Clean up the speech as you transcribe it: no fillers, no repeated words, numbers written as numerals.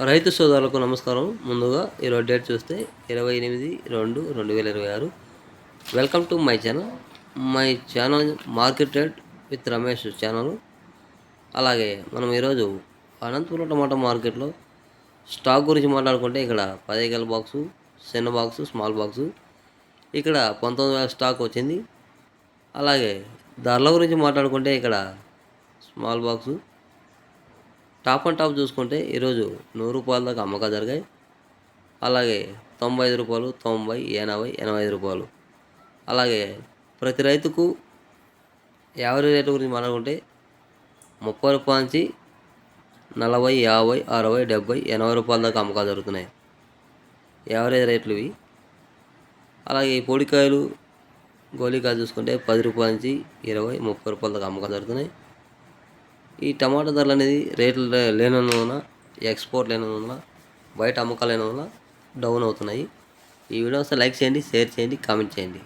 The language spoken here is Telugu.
రైతు సోదరులకు నమస్కారం. ముందుగా ఈరోజు డేట్ చూస్తే 28/2/2026. Welcome to my channel market rate with Ramesh channel. అలాగే మనం ఈరోజు అనంతపురం టమాటా మార్కెట్లో స్టాక్ గురించి మాట్లాడుకుంటే ఇక్కడ 10 ఎకరాల బాక్సు, చిన్న బాక్సు, స్మాల్ బాక్సు, ఇక్కడ 19,000 స్టాక్ వచ్చింది. అలాగే ధరల గురించి మాట్లాడుకుంటే ఇక్కడ small box top and top చూసుకుంటే ఈరోజు 100 రూపాయల దాకా అమ్మకాలు జరిగాయి. అలాగే 95 రూపాయలు, 90, 80, 85 రూపాయలు. అలాగే ప్రతి రైతుకు యావరేజ్ రేటు గురించి మాట్లాడుకుంటే 30 రూపాయల నుంచి 40, 50, 60, 70, 80 రూపాయల దాకా అమ్మకాలు జరుగుతున్నాయి. యావరేజ్ రేట్లు ఇవి. అలాగే ఈ పొడికాయలు, గోళీకాయలు చూసుకుంటే 10 రూపాయల నుంచి 20, 30 రూపాయల దాకా అమ్మకాలు జరుగుతున్నాయి. ఈ టమాటా ధరలు అనేది రేట్లు లేనందువలన, ఎక్స్పోర్ట్ లేనందువలన, బయట అమ్మకాలు లేనందువలన డౌన్ అవుతున్నాయి. ఈ వీడియో వస్తే లైక్ చేయండి, షేర్ చేయండి, కామెంట్ చేయండి.